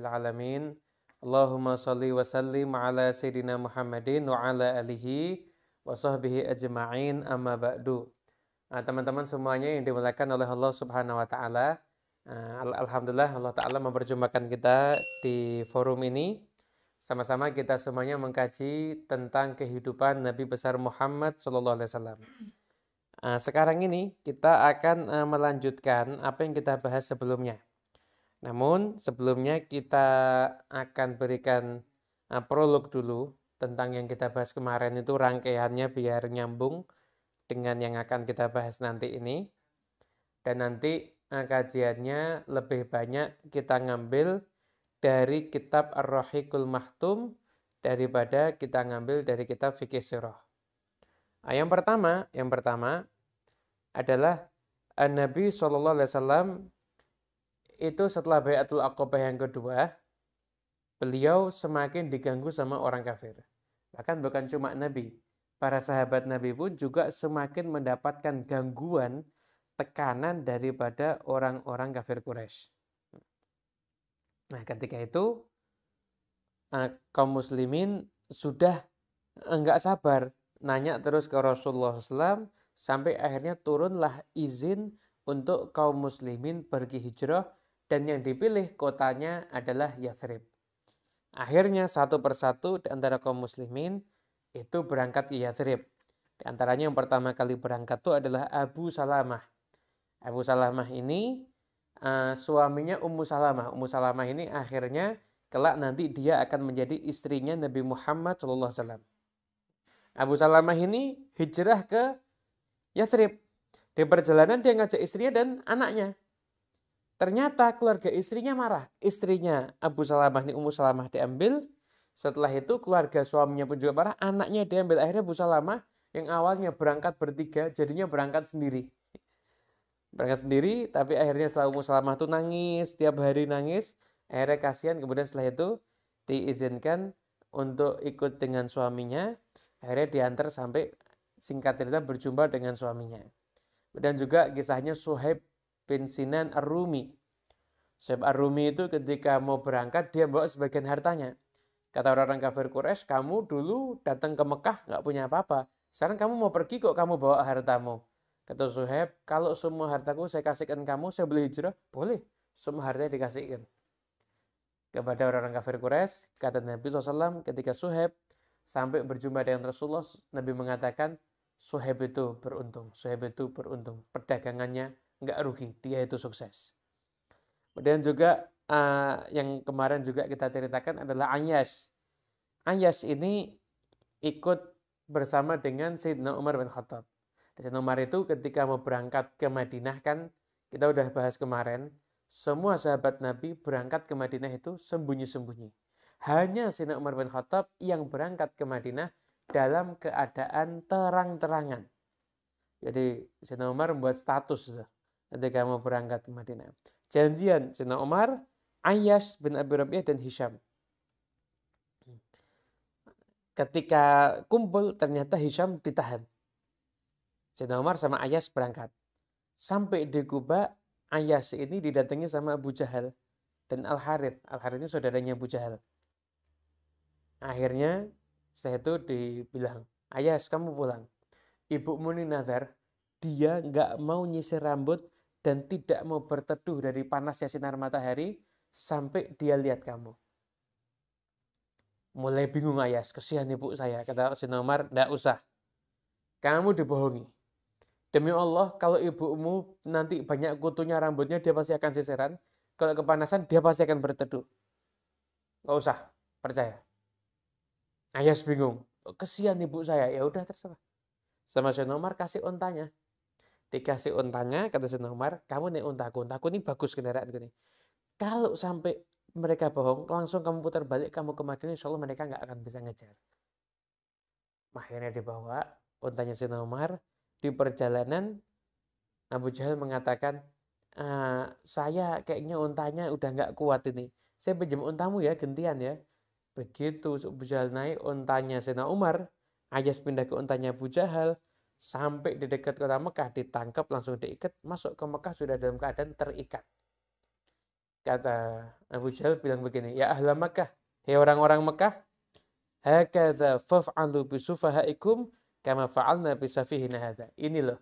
rabbil alamin. Allahumma shalli wa sallim ala sayyidina Muhammadin wa ala alihi wa sahbihi ajma'in amma ba'du. Teman-teman semuanya yang dimuliakan oleh Allah Subhanahu wa taala. Alhamdulillah Allah taala memperjumpakan kita di forum ini. Sama-sama kita semuanya mengkaji tentang kehidupan Nabi besar Muhammad sallallahu alaihi wasallam. Sekarang ini kita akan melanjutkan apa yang kita bahas sebelumnya. Namun sebelumnya kita akan berikan prolog dulu tentang yang kita bahas kemarin itu rangkaiannya biar nyambung dengan yang akan kita bahas nanti ini. Dan nanti kajiannya lebih banyak kita ngambil dari kitab Ar-Rahiqul Mahtum daripada kita ngambil dari kitab Fiqh Sirah. Yang pertama adalah Nabi SAW itu setelah Bai'atul Aqabah yang kedua, beliau semakin diganggu sama orang kafir. Bahkan bukan cuma Nabi, para sahabat Nabi pun juga semakin mendapatkan gangguan, tekanan daripada orang-orang kafir Quraisy. Nah, ketika itu kaum muslimin sudah enggak sabar, nanya terus ke Rasulullah SAW, sampai akhirnya turunlah izin untuk kaum muslimin pergi hijrah, dan yang dipilih kotanya adalah Yathrib. Akhirnya satu persatu di antara kaum muslimin itu berangkat ke Yathrib. Di antaranya yang pertama kali berangkat itu adalah Abu Salamah. Abu Salamah ini suaminya Ummu Salamah. Ummu Salamah ini akhirnya kelak nanti dia akan menjadi istrinya Nabi Muhammad SAW. Abu Salamah ini hijrah ke Yathrib. Di perjalanan dia ngajak istrinya dan anaknya. Ternyata keluarga istrinya marah. Istrinya Abu Salamah ini, Ummu Salamah, diambil. Setelah itu keluarga suaminya pun juga marah. Anaknya diambil. Akhirnya Abu Salamah yang awalnya berangkat bertiga jadinya berangkat sendiri. Berangkat sendiri, tapi akhirnya setelah Ummu Salamah itu nangis, setiap hari nangis. Akhirnya kasihan, kemudian setelah itu diizinkan untuk ikut dengan suaminya. Akhirnya diantar sampai, singkat cerita, berjumpa dengan suaminya. Dan juga kisahnya Suhaib bin Sinan Ar-Rumi. Suhaib Ar-Rumi itu ketika mau berangkat, dia bawa sebagian hartanya. Kata orang-orang kafir Quraisy, kamu dulu datang ke Mekah nggak punya apa-apa. Sekarang kamu mau pergi kok kamu bawa hartamu. Kata Suhaib, kalau semua hartaku saya kasihkan kamu, saya beli hijrah, boleh. Semua hartanya dikasihkan kepada orang-orang kafir Quraisy. Kata Nabi SAW, ketika Suhaib sampai berjumpa dengan Rasulullah, Nabi mengatakan, Suhaib itu beruntung. Suhaib itu beruntung. Perdagangannya nggak rugi, dia itu sukses. Kemudian juga yang kemarin juga kita ceritakan adalah Ayyash. Ayyash ini ikut bersama dengan Sayyidina Umar bin Khattab. Sayyidina Umar itu ketika mau berangkat ke Madinah, kan kita udah bahas kemarin, semua sahabat Nabi berangkat ke Madinah itu sembunyi-sembunyi. Hanya Sayyidina Umar bin Khattab yang berangkat ke Madinah dalam keadaan terang-terangan. Jadi Sayyidina Umar membuat status ketika mau berangkat ke Madinah. Janjian Sayyidina Umar, Ayyash bin Abi Rabi'ah dan Hisham. Ketika kumpul ternyata Hisham ditahan. Sayyidina Umar sama Ayyash berangkat. Sampai di Quba, Ayyash ini didatangi sama Abu Jahal dan Al-Harith. Al-Harith ini saudaranya Abu Jahal. Akhirnya setelah itu dibilang, Ayyash kamu pulang. Ibumu ini nazar, dia nggak mau nyisir rambut dan tidak mau berteduh dari panasnya sinar matahari sampai dia lihat kamu. Mulai bingung Ayyash, kesian ibu saya. Kata Sayyidina Umar, nggak usah. Kamu dibohongi. Demi Allah, kalau ibumu nanti banyak kutunya rambutnya, dia pasti akan sisiran. Kalau kepanasan, dia pasti akan berteduh. Nggak usah, percaya. Ayyash bingung. Kesian ibu saya. Ya udah terserah. Sama Sayyidina Umar kasih untanya. Dikasih untanya, kata Sayyidina Umar, kamu naik untaku. Untaku ini bagus kendaraan ini. Kalau sampai mereka bohong, langsung kamu putar balik, kamu ke Madinah, insya Allah mereka nggak akan bisa ngejar. Akhirnya dibawa untanya Sayyidina Umar. Di perjalanan, Abu Jahal mengatakan, saya kayaknya untanya udah nggak kuat ini. Saya pinjam untamu ya, gantian ya. Begitu Abu Jahal naik untanya Sayyidina Umar, Ayyash pindah ke untanya Abu Jahal, sampai di dekat kota Mekah ditangkap, langsung diikat, masuk ke Mekah sudah dalam keadaan terikat. Kata Abu Jahal bilang begini, ya ahla Makkah, hei orang-orang Mekah, hakadha faf'alu bisufahaikum kama fa'alna bisafihina hadha. Ini loh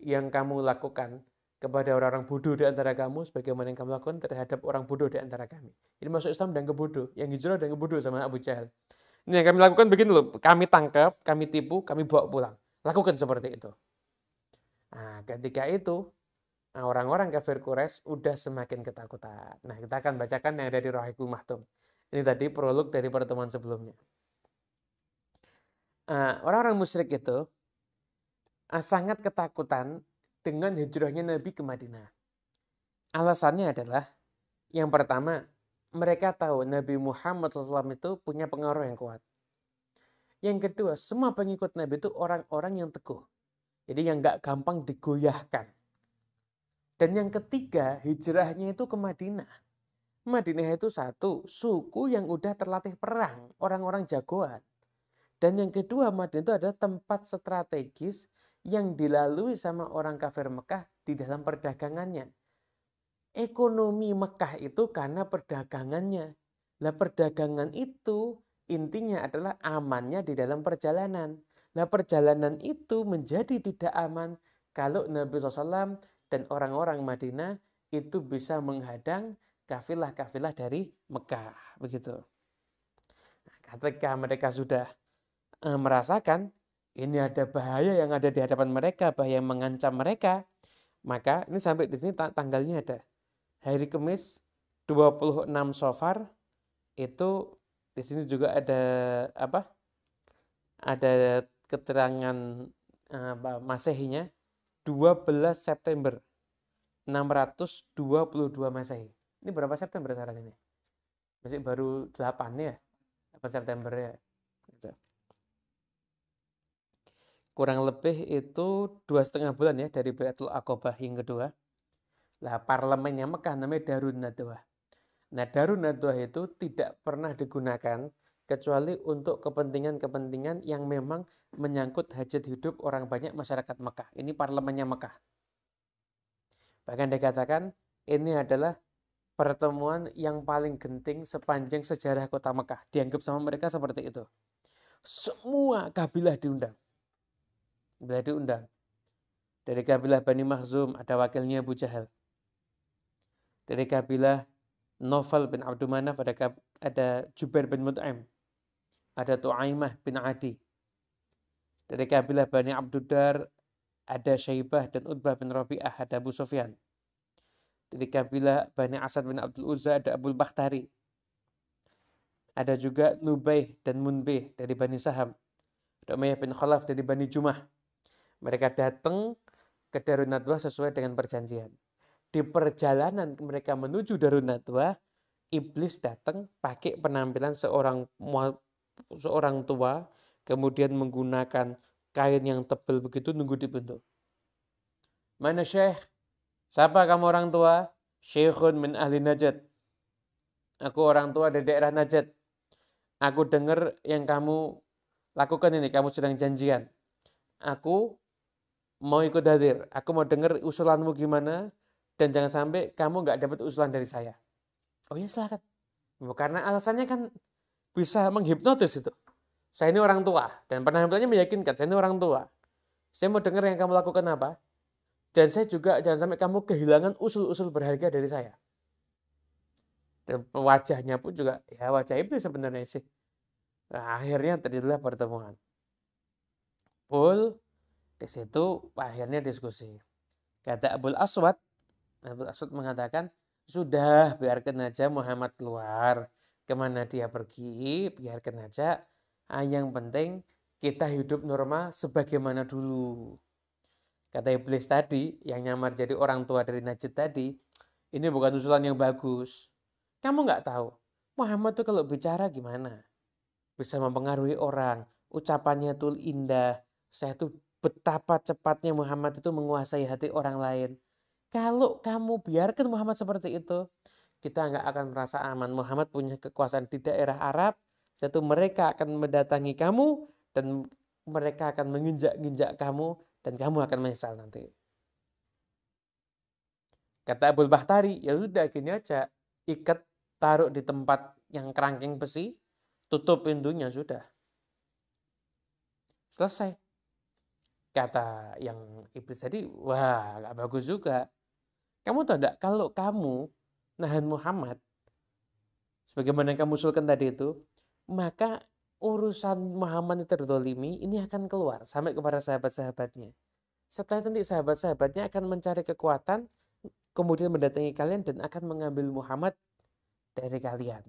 yang kamu lakukan kepada orang-orang bodoh di antara kamu sebagaimana yang kamu lakukan terhadap orang bodoh di antara kami. Ini masuk Islam dan kebodoh, yang hijrah dan kebodoh sama Abu Jahal. Ini yang kami lakukan begini loh, kami tangkap, kami tipu, kami bawa pulang. Lakukan seperti itu. Nah, ketika itu orang-orang kafir Quraisy udah semakin ketakutan. Nah, kita akan bacakan yang ada di Rahikul Mahtum. Ini tadi prolog dari pertemuan sebelumnya. Orang-orang musyrik itu sangat ketakutan dengan hijrahnya Nabi ke Madinah. Alasannya adalah, yang pertama, mereka tahu Nabi Muhammad SAW itu punya pengaruh yang kuat. Yang kedua, semua pengikut Nabi itu orang-orang yang teguh. Jadi yang gak gampang digoyahkan. Dan yang ketiga, hijrahnya itu ke Madinah. Madinah itu satu, suku yang udah terlatih perang, orang-orang jagoan. Dan yang kedua, Madinah itu adalah tempat strategis yang dilalui sama orang kafir Mekah di dalam perdagangannya. Ekonomi Mekah itu karena perdagangannya. Lah perdagangan itu intinya adalah amannya di dalam perjalanan. Lah perjalanan itu menjadi tidak aman kalau Nabi SAW dan orang-orang Madinah itu bisa menghadang kafilah-kafilah dari Mekah. Begitu. Ketika mereka sudah merasakan ini ada bahaya yang ada di hadapan mereka, bahaya yang mengancam mereka, maka ini sampai di sini tanggalnya ada. Hari Kamis 26 Safar itu di sini juga ada apa? Ada keterangan Masehinya 12 September 622 Masehi. Ini berapa September sekarang ini? Masih baru 8 ya? 8 September ya. Gitu. Kurang lebih itu 2,5 bulan ya dari Baitul Aqabah yang kedua. Nah, parlemennya Mekah namanya Darun Nadwah. Nah, Darun Nadwah itu tidak pernah digunakan kecuali untuk kepentingan-kepentingan yang memang menyangkut hajat hidup orang banyak masyarakat Mekah. Ini parlemennya Mekah. Bahkan dikatakan ini adalah pertemuan yang paling genting sepanjang sejarah kota Mekah. Dianggap sama mereka seperti itu. Semua kabilah diundang. Dari kabilah Bani Makhzum ada wakilnya Abu Jahal. Dari kabilah Naufal bin Abdul Manaf ada Jubair bin Mut'im. Ada Tu'aimah bin Adi. Dari kabilah Bani Abduddar ada Syaibah dan Utbah bin Rabi'ah, ada Abu Sufyan. Dari kabilah Bani Asad bin Abdul Uzza ada Abul Bakhtari. Ada juga Nubaih dan Munbih dari Bani Saham. Ada Umayyah bin Khalaf dari Bani Jumah. Mereka datang ke Darun Nadwah sesuai dengan perjanjian. Di perjalanan mereka menuju Darun Nadwah, iblis datang pakai penampilan seorang tua, kemudian menggunakan kain yang tebal begitu, nunggu di pintu. Mana Syekh? Siapa kamu orang tua? Syekhun min ahli Najd. Aku orang tua dari daerah Najd. Aku dengar yang kamu lakukan ini, kamu sedang janjian. Aku mau ikut hadir. Aku mau dengar usulanmu gimana, dan jangan sampai kamu nggak dapat usulan dari saya. Oh ya silakan. Karena alasannya kan bisa menghipnotis itu. Saya ini orang tua dan penampilannya meyakinkan. Saya ini orang tua. Saya mau dengar yang kamu lakukan apa. Dan saya juga jangan sampai kamu kehilangan usul-usul berharga dari saya. Dan wajahnya pun juga ya wajah iblis sebenarnya sih. Nah, akhirnya terjadilah pertemuan. Di situ akhirnya diskusi. Kata Abul Aswad mengatakan, sudah biarkan aja Muhammad keluar. Kemana dia pergi, biarkan aja. Yang penting kita hidup normal sebagaimana dulu. Kata iblis tadi, yang nyamar jadi orang tua dari Najd tadi, ini bukan usulan yang bagus. Kamu nggak tahu, Muhammad tuh kalau bicara gimana? Bisa mempengaruhi orang. Ucapannya tuh indah. Saya tuh betapa cepatnya Muhammad itu menguasai hati orang lain. Kalau kamu biarkan Muhammad seperti itu, kita nggak akan merasa aman. Muhammad punya kekuasaan di daerah Arab. Satu, mereka akan mendatangi kamu dan mereka akan menginjak-injak kamu dan kamu akan menyesal nanti. Kata Abul Bakhtari, ya udah gini aja. ikat, taruh di tempat yang kerangkeng besi, tutup pintunya, sudah. Selesai. Kata yang iblis tadi, wah gak bagus juga. Kamu tahu enggak, kalau kamu nahan Muhammad, sebagaimana yang kamu usulkan tadi itu, maka urusan Muhammad yang terzalimi ini akan keluar sampai kepada sahabat-sahabatnya. Setelah itu nanti sahabat-sahabatnya akan mencari kekuatan, kemudian mendatangi kalian dan akan mengambil Muhammad dari kalian.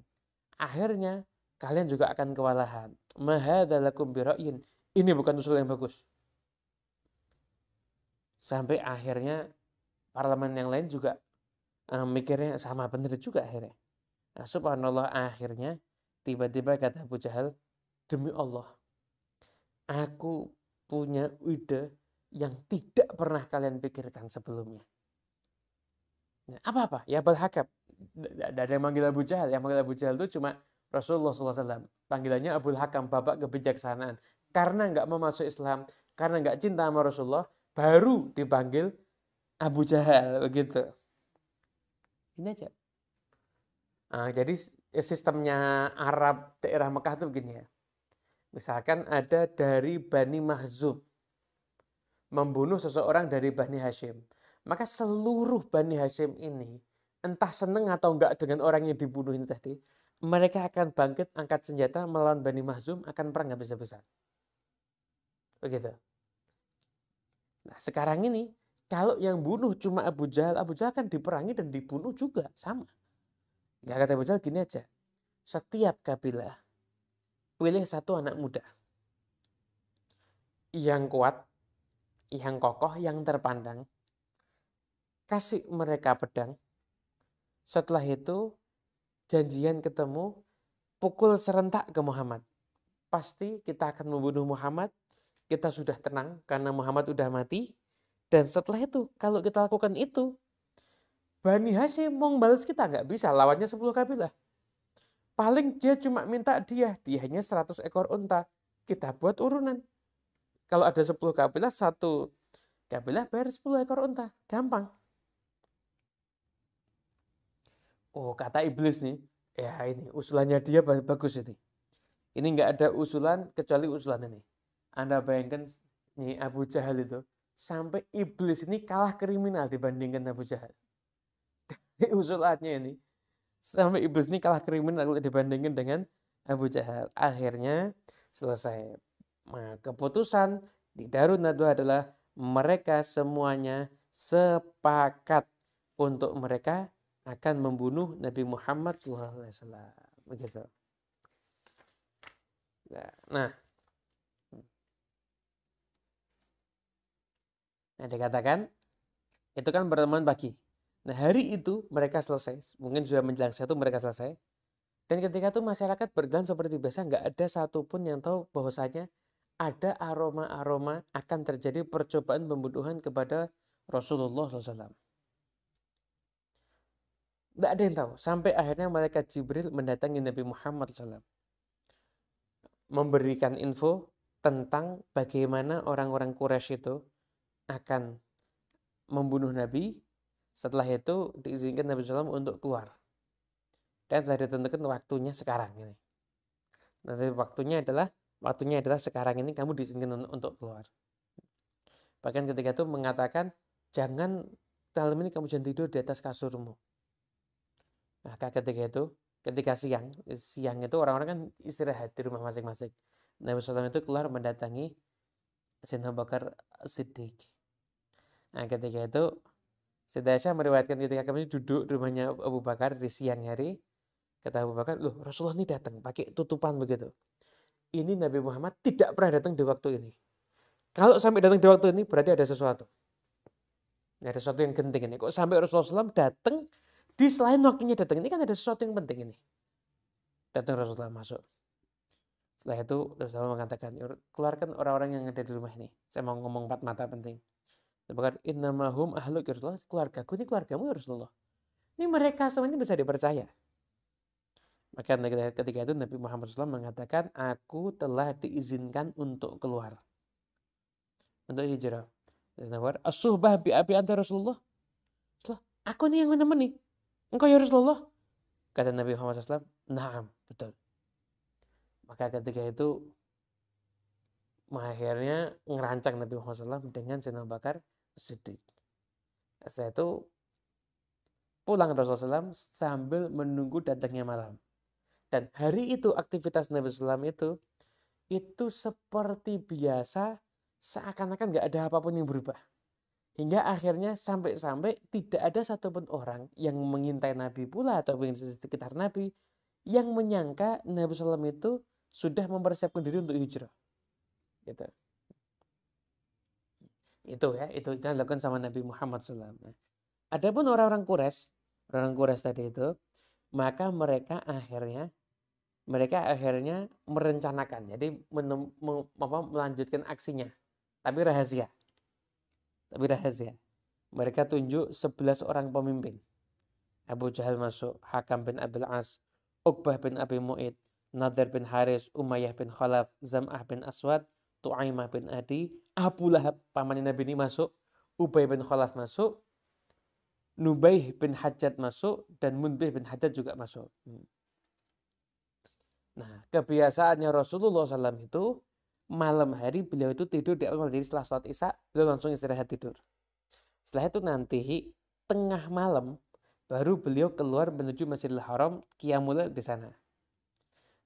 Akhirnya kalian juga akan kewalahan. Mahadzalakum bira'yin. Ini bukan usul yang bagus. Sampai akhirnya parlemen yang lain juga mikirnya sama, benar juga akhirnya. Nah, subhanallah, akhirnya tiba-tiba kata Abu Jahal, demi Allah, aku punya ide yang tidak pernah kalian pikirkan sebelumnya. Nah, apa-apa? Ya Abul Hakam. Tidak ada yang manggil Abu Jahal. Yang manggil Abu Jahal itu cuma Rasulullah SAW. Panggilannya Abul Hakam, bapak kebijaksanaan. Karena nggak mau masuk Islam, karena nggak cinta sama Rasulullah, baru dipanggil Abu Jahal, begitu. Ini aja. Nah, jadi sistemnya Arab daerah Mekah itu begini ya. Misalkan ada dari Bani Mahzum membunuh seseorang dari Bani Hashim. Maka seluruh Bani Hashim ini, entah seneng atau enggak dengan orang yang dibunuh ini tadi, mereka akan bangkit, angkat senjata melawan Bani Mahzum, akan perang habis-habisan. Begitu. Nah, sekarang ini, kalau yang bunuh cuma Abu Jahal kan diperangi dan dibunuh juga, sama. Nggak, kata Abu Jahal gini aja, setiap kabilah pilih satu anak muda yang kuat, yang kokoh, yang terpandang, kasih mereka pedang. Setelah itu janjian ketemu, pukul serentak ke Muhammad. Pasti kita akan membunuh Muhammad, kita sudah tenang karena Muhammad sudah mati. Dan setelah itu, kalau kita lakukan itu, Bani Hashim mau balas kita nggak bisa, lawannya 10 kabilah. Paling dia cuma minta dia hanya 100 ekor unta. Kita buat urunan. Kalau ada 10 kabilah, satu kabilah bayar 10 ekor unta. Gampang. Oh, kata iblis nih, ya ini usulannya dia bagus ini. Ini nggak ada usulan kecuali usulan ini. Anda bayangkan nih Abu Jahal itu, sampai iblis ini kalah kriminal dibandingkan Abu Jahal. Usulannya ini, sampai iblis ini kalah kriminal dibandingkan dengan Abu Jahal. Akhirnya selesai. Nah, keputusan di Darun Nadwa adalah mereka semuanya sepakat untuk mereka akan membunuh Nabi Muhammad SAW. Begitu. Nah, dikatakan itu kan pertemuan pagi. Nah, hari itu mereka selesai. Mungkin sudah menjelang satu mereka selesai. Dan ketika itu masyarakat berjalan seperti biasa, nggak ada satupun yang tahu bahwasanya ada aroma-aroma akan terjadi percobaan pembunuhan kepada Rasulullah SAW. Nggak ada yang tahu. Sampai akhirnya malaikat Jibril mendatangi Nabi Muhammad SAW. Memberikan info tentang bagaimana orang-orang Quraisy itu akan membunuh Nabi. Setelah itu diizinkan Nabi SAW untuk keluar. Dan sudah ditentukan waktunya sekarang ini. Nanti waktunya adalah sekarang ini kamu diizinkan untuk keluar. Bahkan ketika itu mengatakan, jangan malam ini kamu jangan tidur di atas kasurmu. Nah, ketika siang itu orang-orang kan istirahat di rumah masing-masing. Nabi SAW itu keluar mendatangi Sayyidina Abu Bakar Siddiq. Nah, ketika itu Sayyidah Aisyah meriwayatkan ketika kami duduk di rumahnya Abu Bakar di siang hari, kata Abu Bakar, loh Rasulullah ini datang pakai tutupan begitu. Ini Nabi Muhammad tidak pernah datang di waktu ini. Kalau sampai datang di waktu ini berarti ada sesuatu. Ada sesuatu yang genting ini. Kok sampai Rasulullah SAW datang di selain waktunya datang ini, kan ada sesuatu yang penting ini. Datang Rasulullah masuk. Setelah itu Rasulullah mengatakan, keluarkan orang-orang yang ada di rumah ini. Saya mau ngomong 4 mata penting. Bahkan innamahum ahluk ya Rasulullah, keluargaku ini keluargamu ya Rasulullah. Ini mereka semua ini bisa dipercaya. Maka ketika itu Nabi Muhammad SAW mengatakan, aku telah diizinkan untuk keluar. Untuk hijrah. As-suhbah bi abi anta Rasulullah. Aku nih yang menemani. Engkau ya Rasulullah. Kata Nabi Muhammad SAW, "Naam, betul." Maka ketika itu akhirnya ngerancang Nabi Muhammad SAW dengan Sayyidina Abu Bakar Siddiq. Setelah itu pulang Rasulullah SAW sambil menunggu datangnya malam. Dan hari itu aktivitas Nabi SAW itu seperti biasa, seakan-akan nggak ada apapun yang berubah. Hingga akhirnya sampai-sampai tidak ada satupun orang yang mengintai Nabi pula atau di sekitar Nabi yang menyangka Nabi SAW itu sudah mempersiapkan diri untuk hijrah. Gitu. Itu dilakukan sama Nabi Muhammad SAW. Adapun orang-orang Quraisy tadi itu, maka mereka akhirnya merencanakan, jadi melanjutkan aksinya, tapi rahasia. Mereka tunjuk 11 orang pemimpin. Abu Jahal masuk, Hakam bin Abil As, Uqbah bin Abi Mu'id, Nadir bin Haris, Umayyah bin Khalaf, Zam'ah bin Aswad, Tu'aimah bin Adi, Abu Lahab, paman Nabi ini masuk, Ubay bin Khalaf masuk, Nubaih bin Hajjaj masuk, dan Munbih bin Hajjaj juga masuk. Nah, kebiasaannya Rasulullah SAW itu, malam hari beliau itu tidur di awal. Jadi setelah sholat isya, beliau langsung istirahat tidur. Setelah itu nanti, tengah malam, baru beliau keluar menuju Masjidil Haram, qiyamul lail di sana.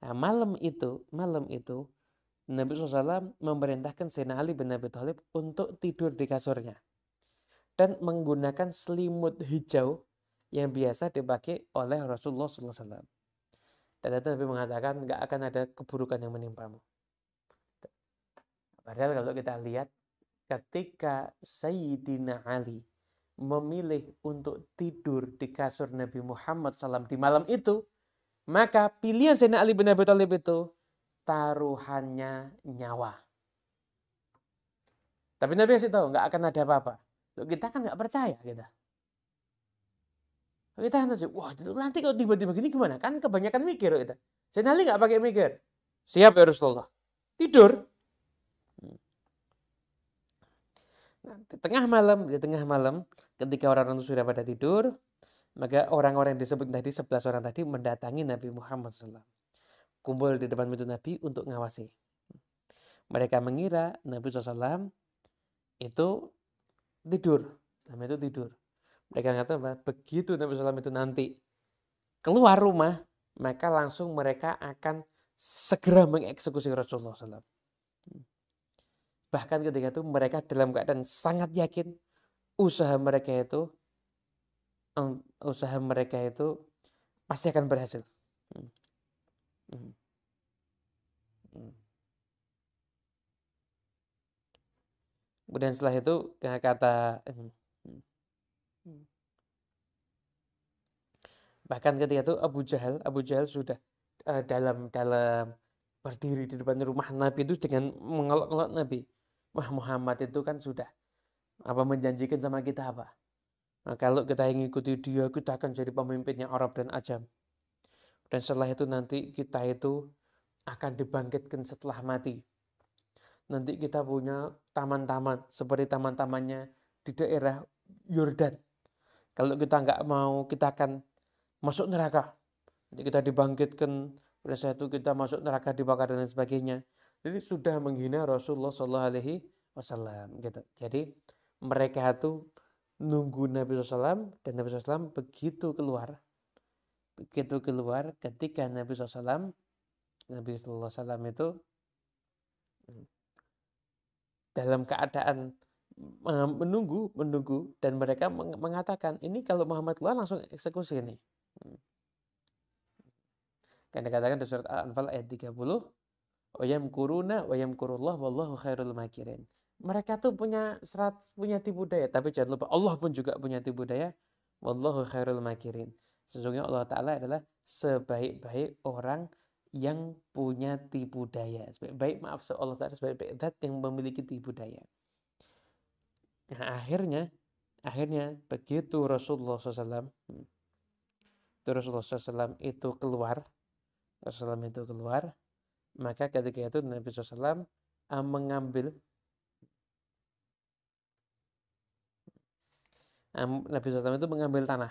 Nah, malam itu, Nabi SAW memerintahkan Sayyidina Ali bin Abi Thalib untuk tidur di kasurnya. Dan menggunakan selimut hijau yang biasa dipakai oleh Rasulullah SAW. Dan itu Nabi mengatakan nggak akan ada keburukan yang menimpamu. Padahal kalau kita lihat ketika Sayyidina Ali memilih untuk tidur di kasur Nabi Muhammad SAW di malam itu, maka pilihan Sayyidina Ali bin Abi Thalib itu taruhannya nyawa. Tapi Nabi kasih tahu nggak akan ada apa-apa. Kita kan nggak percaya kita. Kita nanti, wah nanti kalau tiba-tiba gini gimana? Kan kebanyakan mikir kita. Sayyidina Ali nggak pakai mikir. Siap ya Rasulullah. Tidur. Nah, di tengah malam, ketika orang-orang itu sudah pada tidur, maka orang-orang yang disebut tadi, 11 orang tadi mendatangi Nabi Muhammad SAW. Kumpul di depan pintu Nabi untuk ngawasi. Mereka mengira Nabi SAW itu tidur. Mereka mengatakan bahwa begitu Nabi SAW itu nanti keluar rumah, maka langsung mereka akan segera mengeksekusi Rasulullah SAW. Bahkan ketika itu mereka dalam keadaan sangat yakin usaha mereka itu pasti akan berhasil. Kemudian setelah itu kata bahkan ketika itu Abu Jahal sudah dalam berdiri di depan rumah Nabi itu dengan mengelok-elok Nabi. Wah, Muhammad itu kan sudah menjanjikan sama kita apa? Nah, kalau kita mengikuti dia, kita akan jadi pemimpinnya Arab dan Ajam. Dan setelah itu nanti kita itu akan dibangkitkan setelah mati. Nanti kita punya taman-taman seperti taman-tamannya di daerah Yordan. Kalau kita nggak mau, kita akan masuk neraka. Nanti kita dibangkitkan, pada saat itu kita masuk neraka, dibakar dan lain sebagainya. Jadi sudah menghina Rasulullah SAW gitu. Jadi mereka itu nunggu Nabi SAW, dan Nabi SAW begitu keluar ketika Nabi SAW itu dalam keadaan menunggu dan mereka mengatakan ini kalau Muhammad keluar langsung eksekusi ini. Kan dikatakan di surat Al-Anfal ayat 30, wa yamkuruna wa yamkurullah wallahu khairul makirin. Mereka tuh punya tipu daya, tapi jangan lupa Allah pun juga punya tipu daya. Wallahu khairul makirin. Sesungguhnya Allah Ta'ala adalah sebaik-baik orang yang punya tipu daya. Allah Ta'ala sebaik-baik zat yang memiliki tipu daya. Nah, akhirnya begitu Rasulullah SAW itu keluar, maka ketika itu Nabi SAW mengambil Nabi SAW itu mengambil tanah.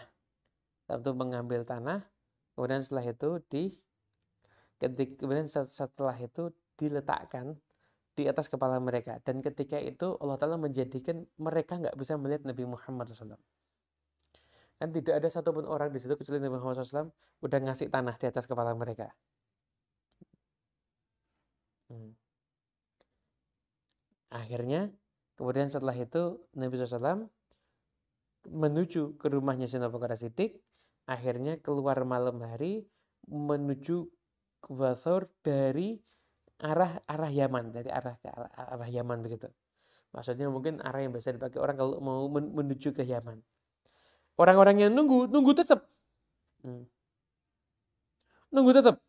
Kemudian setelah itu diletakkan di atas kepala mereka. Dan ketika itu Allah Ta'ala menjadikan mereka nggak bisa melihat Nabi Muhammad SAW. Kan tidak ada satupun orang di situ kecuali Nabi Muhammad SAW udah ngasih tanah di atas kepala mereka. Akhirnya, kemudian setelah itu Nabi SAW menuju ke rumahnya Sayyidina Abu Bakar Siddiq. Akhirnya keluar malam hari menuju Gua Thawr dari arah Yaman, dari arah Yaman begitu. Maksudnya mungkin arah yang biasa dipakai orang kalau mau menuju ke Yaman. Orang-orang yang nunggu tetap. Nunggu tetap.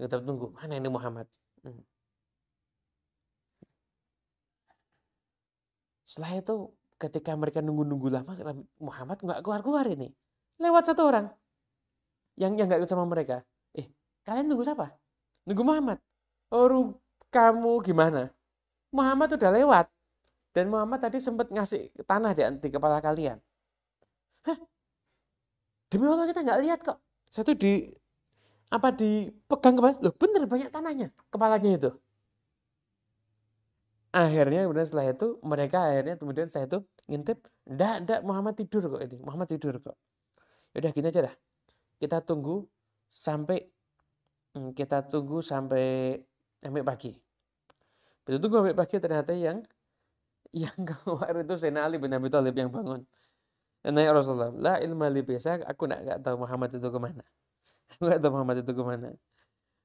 Tetap nunggu. Mana ini Muhammad? Setelah itu ketika mereka nunggu-nunggu lama, Muhammad nggak keluar-keluar ini. Lewat satu orang yang nggak ikut sama mereka. Kalian nunggu siapa? Nunggu Muhammad. Oh, kamu gimana? Muhammad udah lewat. Dan Muhammad tadi sempat ngasih tanah di kepala kalian. Hah? Demi Allah kita nggak lihat kok. Satu dipegang kepala. Loh bener banyak tanahnya kepalanya itu. Akhirnya kemudian setelah itu mereka kemudian saya itu ngintip. Nggak Muhammad tidur kok ini. Muhammad tidur kok. Yaudah gini aja dah. Kita tunggu sampai pagi. Begitu tunggu sampai pagi ternyata yang keluar itu Sayyidina Ali bin Abi Thalib yang bangun. Dan nanya Rasulullah, la ilma li biasa, aku nggak tahu Muhammad itu kemana. Aku nggak tahu Muhammad itu kemana.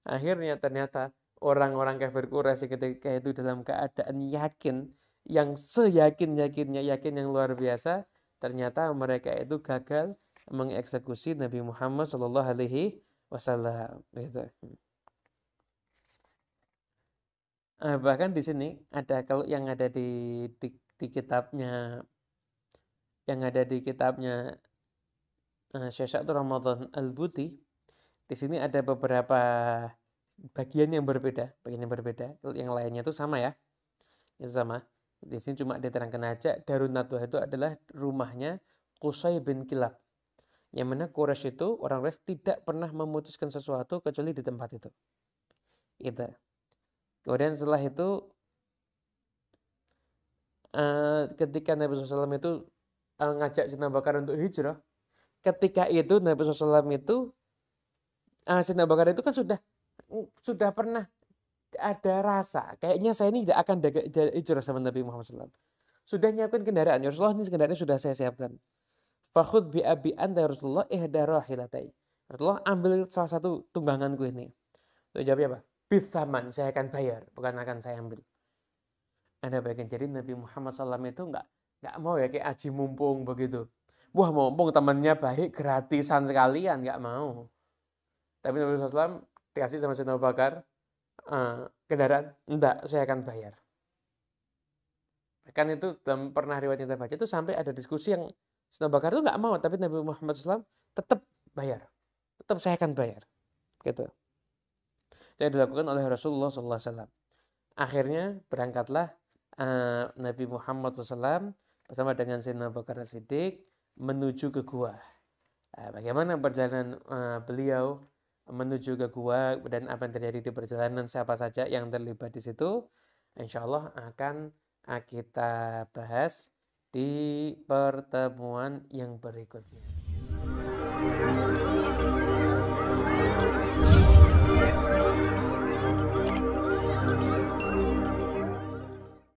Akhirnya ternyata orang-orang kafir Quraisy ketika itu dalam keadaan yakin, yang seyakin-yakinnya, yakin yang luar biasa, ternyata mereka itu gagal mengeksekusi Nabi Muhammad Shallallahu Alaihi Wasallam. Gitu. Bahkan di sini ada kalau yang ada di kitabnya Syekh Sa'dur Ramadan Al-Buti, di sini ada beberapa bagian yang berbeda. Kalau yang lainnya itu sama ya. Itu sama. Di sini cuma diterangkan aja Darun Nadwah itu adalah rumahnya Qusay bin Kilab. Yang mana Quraisy itu orang Quraisy tidak pernah memutuskan sesuatu kecuali di tempat itu. Itu. Kemudian setelah itu ketika Nabi SAW itu ngajak Sayyidina Abu Bakar untuk hijrah, ketika itu Nabi SAW itu Sayyidina Abu Bakar itu kan sudah pernah ada rasa kayaknya saya ini tidak akan hijrah sama Nabi Muhammad SAW. Sudah nyiapkan kendaraan, ya Rasulullah ini kendaraan sudah saya siapkan. Fakhudh bi abi anta Rasulullah ihda rahilatai. Rasulullah ambil salah satu tungganganku ini. Itu jawabnya apa? Bithaman, saya akan bayar, bukan akan saya ambil. Anda bayangin, jadi Nabi Muhammad SAW itu nggak mau ya kayak aji mumpung begitu. Wah mumpung temannya baik, gratisan sekalian, nggak mau. Tapi Nabi SAW dikasih sama Sayyidina Abu Bakar kendaraan, enggak, saya akan bayar. Kan itu dalam pernah riwayat yang kita baca itu sampai ada diskusi yang Sayyidina Abu Bakar itu nggak mau, tapi Nabi Muhammad SAW tetap bayar. Tetap saya akan bayar. Gitu. Yang dilakukan oleh Rasulullah SAW. Akhirnya berangkatlah Nabi Muhammad SAW bersama dengan Sayyidina Abu Bakar Siddiq menuju ke gua. Bagaimana perjalanan beliau menuju ke gua dan apa yang terjadi di perjalanan, siapa saja yang terlibat di situ, insya Allah akan kita bahas di pertemuan yang berikutnya.